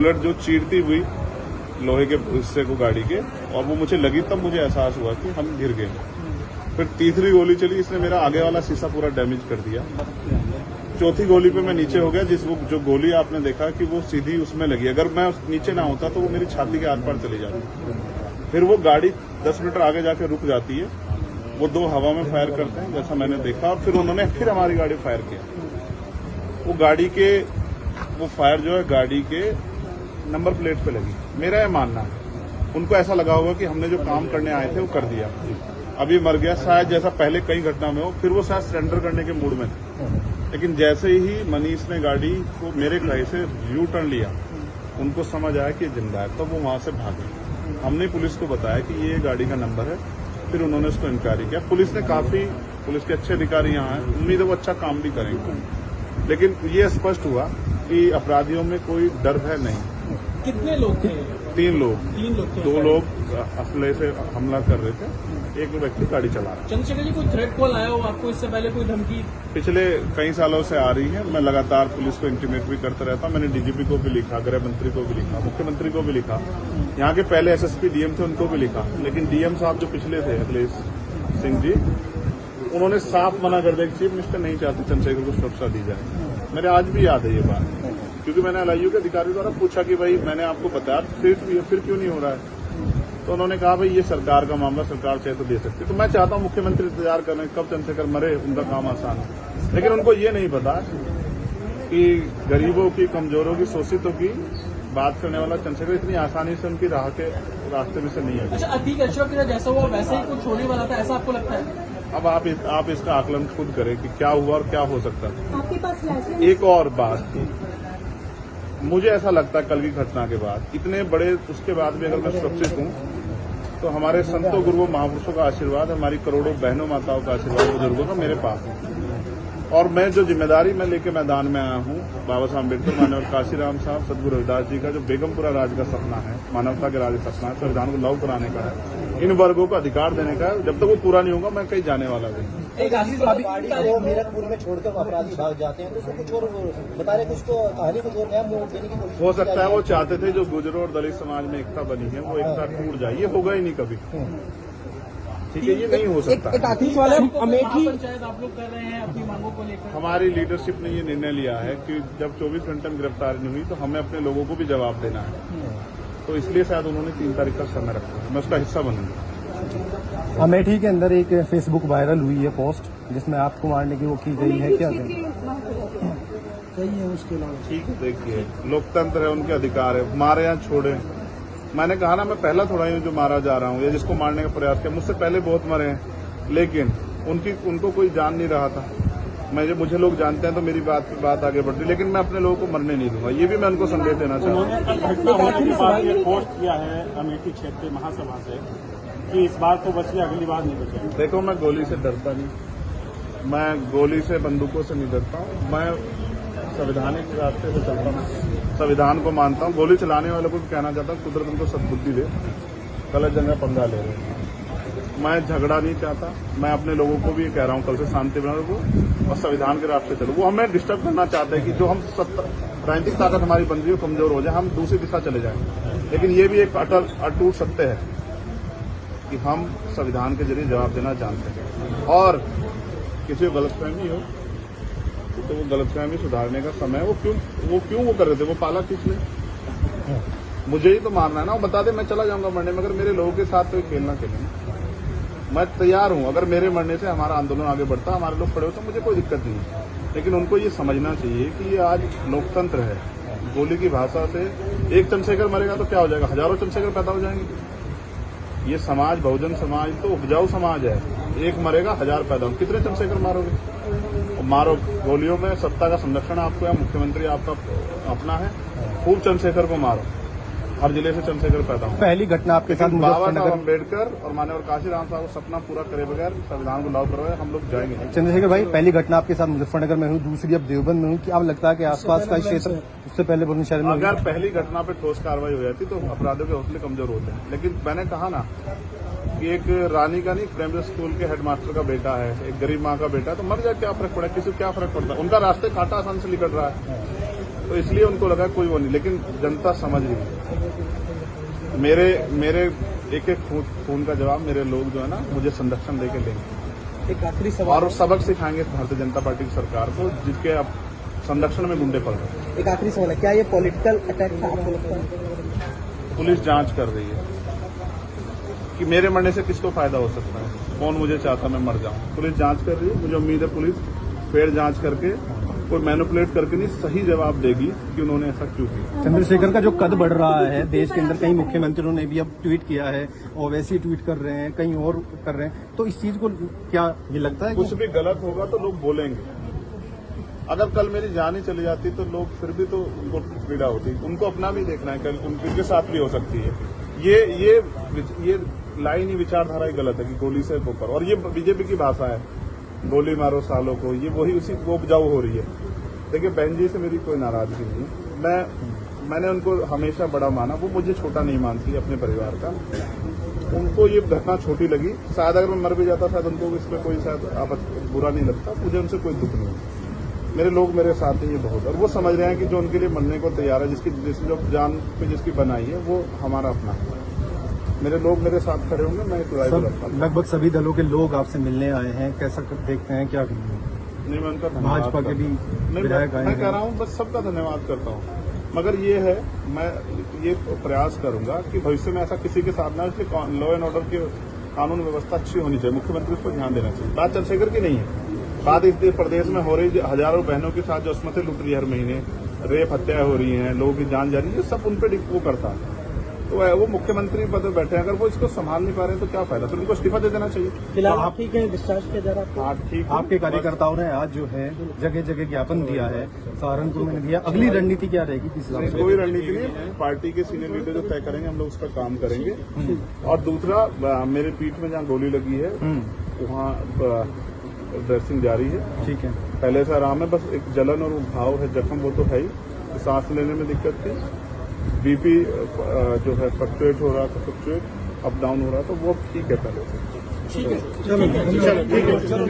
Bullet जो चीरती हुई लोहे के हिस्से को गाड़ी के, और वो मुझे लगी तब मुझे एहसास हुआ कि हम गिर गए। फिर तीसरी गोली चली, इसने मेरा आगे वाला शीशा पूरा डैमेज कर दिया। चौथी गोली पे मैं नीचे हो गया, जो गोली आपने देखा कि वो सीधी उसमें लगी। अगर मैं नीचे ना होता तो वो मेरी छाती के आर पार चली जाती। फिर वो गाड़ी 10 मीटर आगे जाके रुक जाती है। वो दो हवा में फायर करते हैं जैसा मैंने देखा, और फिर उन्होंने फिर हमारी गाड़ी फायर किया। वो गाड़ी के वो फायर जो है गाड़ी के नंबर प्लेट पे लगी। मेरा यह मानना है उनको ऐसा लगा होगा कि हमने जो काम करने आए थे वो कर दिया, अभी मर गया शायद, जैसा पहले कई घटना में हो। फिर वो शायद सरेंडर करने के मूड में थे, लेकिन जैसे ही मनीष ने गाड़ी को मेरे कहे से यू टर्न लिया, उनको समझ आया कि जिंदा है, तब वो वहां से भागे। हमने पुलिस को बताया कि ये गाड़ी का नंबर है, फिर उन्होंने उसको इंक्वायरी किया। पुलिस के अच्छे अधिकारी यहाँ हैं, उम्मीद है वो अच्छा काम भी करेंगे। लेकिन ये स्पष्ट हुआ कि अपराधियों में कोई डर भय नहीं। कितने लोग थे? 3 लोग। 3 लोग थे। 2 लोग असले से हमला कर रहे थे, एक व्यक्ति गाड़ी चला रहा। चंद्रशेखर जी, कोई थ्रेट कॉल आया हो आपको इससे पहले, कोई धमकी? पिछले कई सालों से आ रही है। मैं लगातार पुलिस को इंटीमेट भी करता रहता हूं। मैंने डीजीपी को भी लिखा, गृह मंत्री को भी लिखा, मुख्यमंत्री को भी लिखा, यहाँ के पहले एसएसपी डीएम थे उनको भी लिखा। लेकिन डीएम साहब जो पिछले थे अखिलेश सिंह जी, उन्होंने साफ मना कर दिया कि चीफ मिनिस्टर नहीं चाहते चंद्रशेखर को सुरक्षा दी जाए। मेरे आज भी याद है ये बात, क्योंकि मैंने एलआईयू के अधिकारी द्वारा पूछा कि भाई मैंने आपको बताया फिर क्यों नहीं हो रहा है। तो उन्होंने कहा भाई ये सरकार का मामला, सरकार चाहे तो दे सकती। तो मैं चाहता हूं मुख्यमंत्री इंतजार कर रहे हैं कब चंद्रशेखर मरे, उनका काम आसान है। लेकिन उनको ये नहीं पता कि गरीबों की, कमजोरों की, शोषितों की बात करने वाला चंद्रशेखर इतनी आसानी से उनकी रास्ते में से नहीं है। अच्छा, अतीक अशरफ का जैसा हुआ वैसे ही कुछ होने वाला था, ऐसा आपको लगता है? अब आप इसका आकलन खुद करें कि क्या हुआ और क्या हो सकता है। आपके पास एक और बात, मुझे ऐसा लगता है कल की घटना के बाद, इतने बड़े उसके बाद भी अगर मैं सुरक्षित हूं तो हमारे संतों गुरुओं महापुरुषों का आशीर्वाद, हमारी करोड़ों बहनों माताओं का आशीर्वाद, बुजुर्गों का मेरे पास है। और मैं जो जिम्मेदारी मैं लेके मैदान में आया हूं, बाबा साहब अम्बेडकर, मानव काशीराम साहब, सदगुरु रविदास जी का जो बेगमपुरा राज का सपना है, मानवता के राज का सपना है, संविधान को लागू कराने का है, इन वर्गों को अधिकार देने का है। जब तक वो पूरा नहीं होगा मैं कहीं जाने वाला नहीं। वो मीरकपुर में छोड़कर अपराधी भाग जाते हैं, तो उसको कुछ और बता रहे, कुछ तो कहानी को नया मोड़ देने की कोशिश हो सकता है वो चाहते थे जो गुजरों और दलित समाज में एकता बनी है वो एकता टूट जाए। ये होगा ही नहीं कभी, ठीक है, ये नहीं हो सकता। अमेठी पंचायत आप लोग कर रहे हैं अपनी मांगों को लेकर। हमारी लीडरशिप ने ये निर्णय लिया है कि जब 24 घंटे में गिरफ्तारी नहीं हुई तो हमें अपने लोगों को भी जवाब देना है। तो इसलिए शायद उन्होंने 3 तारीख का समय रखा है, मैं उसका हिस्सा बनूंगा। अमेठी के अंदर एक फेसबुक वायरल हुई है पोस्ट जिसमें आपको मारने की वो की गई है, क्या सही है? उसके अलावा ठीक है, देखिए लोकतंत्र है, उनके अधिकार है, मारे या छोड़े। मैंने कहा ना, मैं पहला थोड़ा ही जो मारा जा रहा हूँ या जिसको मारने का प्रयास किया, मुझसे पहले बहुत मरे हैं, लेकिन उनको कोई जान नहीं रहा था। मुझे लोग जानते हैं तो मेरी बात आगे बढ़ती, लेकिन मैं अपने लोगों को मरने नहीं दूंगा। ये भी मैं उनको संदेश देना चाहूँगा। पोस्ट किया है अमेठी क्षेत्रीय महासभा से कि इस बार तो बचिए, अगली बार नहीं बचे। देखो, मैं गोली से डरता नहीं, मैं गोली से, बंदूकों से नहीं डरता हूँ। मैं संवैधानिक रास्ते से चलता हूँ, संविधान को मानता हूँ। गोली चलाने वालों को भी कहना चाहता हूँ कुदरत उनको सद्बुद्धि दे, गलत जगह पंगा ले रहे हैं। मैं झगड़ा नहीं चाहता, मैं अपने लोगों को भी कह रहा हूँ कल से शांति बना रखो और संविधान के रास्ते चलो। वो हमें डिस्टर्ब करना चाहते हैं कि जो हम राजनीतिक ताकत हमारी बन रही है कमजोर हो जाए, हम दूसरी दिशा चले जाएं। लेकिन ये भी एक अटूट सत्य है कि हम संविधान के जरिए जवाब देना जानते हैं, और किसी को गलतफहमी हो तो वो गलतफहमी सुधारने का समय। वो क्यों कर रहे थे, वो पाला किस लिए? मुझे ही तो मारना है ना। वो बता दे मैं चला जाऊंगा मरने में, अगर मेरे लोगों के साथ तो खेलना खेलें, मैं तैयार हूं। अगर मेरे मरने से हमारा आंदोलन आगे बढ़ता, हमारे लोग खड़े होते, मुझे कोई दिक्कत नहीं है। लेकिन उनको ये समझना चाहिए कि ये आज लोकतंत्र है। गोली की भाषा से एक चंद्रशेखर मरेगा तो क्या हो जाएगा, हजारों चंद्रशेखर पैदा हो जाएंगे। ये समाज, बहुजन समाज तो उपजाऊ समाज है। एक मरेगा, 1000 पैदा हो, कितने चंद्रशेखर मारोगे? मारो। गोलियों में सत्ता का संरक्षण आपको है, मुख्यमंत्री आपका अपना है, खूब चंद्रशेखर को मारो। हर जिले से चंद्रशेखर पैदा हो। पहली घटना आपके साथ बाबा साहब अम्बेडकर और मानव काशीराम साहब को सपना पूरा करे बगैर संविधान को लागू करवाए हम लोग जाएंगे। चंद्रशेखर भाई, पहली घटना आपके साथ मुजफ्फरनगर में हुई, दूसरी अब देवबंद में हुई। क्या अब लगता है कि आसपास का क्षेत्र उससे पहले बुलंदशहर में? अगर पहली घटना पे ठोस कार्रवाई हो जाती तो अपराधियों के हौसले कमजोर होते हैं। लेकिन मैंने कहा ना कि एक रानी का नहीं, प्राइमरी स्कूल के हेडमास्टर का बेटा है, एक गरीब माँ का बेटा है, तो मर जाए क्या फर्क पड़ा, किसी को क्या फर्क पड़ता है? उनका रास्ते कांटा आसान से निकल रहा है। तो इसलिए उनको लगा कोई वो नहीं, लेकिन जनता समझ रही। मेरे एक एक खून का जवाब मेरे लोग जो है ना मुझे संरक्षण देके देंगे एक आखिरी सवाल और सबक सिखाएंगे भारतीय जनता पार्टी की सरकार को, जिसके अब संरक्षण में गुंडे पड़ रहे हैं। एक आखिरी सवाल है, क्या ये पॉलिटिकल अटैक था आपको लगता है? पुलिस जांच कर रही है कि मेरे मरने से किसको फायदा हो सकता है, कौन मुझे चाहता मैं मर जाऊं। पुलिस जांच कर रही है, मुझे उम्मीद है पुलिस फेर जांच करके कोई मैनिपुलेट करके नहीं, सही जवाब देगी कि उन्होंने ऐसा क्यों किया। चंद्रशेखर का जो कद बढ़ रहा है देश के अंदर, कई मुख्यमंत्रियों ने भी अब ट्वीट किया है, ओवैसी ट्वीट कर रहे हैं, कहीं और कर रहे हैं, तो इस चीज को क्या ये लगता है कुछ भी गलत होगा तो लोग बोलेंगे। अगर कल मेरी जान ही चली जाती तो लोग फिर भी तो उनको पीड़ा होती, उनको अपना भी देखना है, कल उनके साथ भी हो सकती है। ये लाइन ही विचारधारा ही गलत है कि गोली से ऊपर, और ये बीजेपी की भाषा है, गोली मारो सालों को, ये वही उसी वो उपजाऊ हो रही है। देखिए बहन जी से मेरी कोई नाराजगी नहीं है, मैंने उनको हमेशा बड़ा माना, वो मुझे छोटा नहीं मानती अपने परिवार का। उनको ये घटना छोटी लगी, शायद अगर मैं मर भी जाता शायद उनको इसमें कोई शायद बुरा नहीं लगता, मुझे उनसे कोई दुख नहीं। मेरे लोग मेरे साथ हैं, ये बहुत, और वो समझ रहे हैं कि जो उनके लिए मरने को तैयार है, जिसकी जो जान पे जिसकी बनाई है वो हमारा अपना है। मेरे लोग मेरे साथ खड़े होंगे, मैं इस लड़ाई को लड़ता हूं। लगभग सभी दलों के लोग आपसे मिलने आए हैं, कैसा देखते हैं, क्या नहीं, मैं उनका धन्यवाद भाजपा के भी नहीं, विधायक आए मैं कह हैं। रहा हूँ बस सबका धन्यवाद करता हूँ, मगर ये है मैं ये प्रयास करूंगा कि भविष्य में ऐसा किसी के साथ ना, इसलिए लॉ एंड ऑर्डर की कानून व्यवस्था अच्छी होनी चाहिए, मुख्यमंत्री उस पर ध्यान देना चाहिए। बात चंद्रशेखर की नहीं है, बात इस प्रदेश में हो रही हजारों बहनों के साथ जो असमतें लुट रही है, हर महीने रेप हत्याएं हो रही हैं, लोगों की जान जा रही है, सब उन पर वो करता है। तो वो मुख्यमंत्री पद पर बैठे हैं, अगर वो इसको संभाल नहीं पा रहे हैं तो क्या फायदा, तो उनको इस्तीफा दे देना चाहिए। फिलहाल आप ठीक है, डिस्चार्ज किया जा रहा है? हाँ ठीक है। आपके कार्यकर्ताओं ने आज जो है जगह जगह ज्ञापन दिया है, सहारनपुर में दिया, अगली रणनीति क्या रहेगी किस हिसाब से? कोई रणनीति नहीं, पार्टी के सीनियर लीडर जो तय करेंगे हम लोग उस पर काम करेंगे। और दूसरा, मेरे पीठ में जहाँ गोली लगी है वहाँ ड्रेसिंग जारी है, ठीक है, पहले से आराम है, बस एक जलन और घाव है, जख्म वो तो है ही, सांस लेने में दिक्कत थी, बीपी जो है फ्लक्चुएट हो रहा था, फ्लक्चुएट अप डाउन हो रहा था, वो ठीक है पहले से। ठीक है, चलो ठीक है।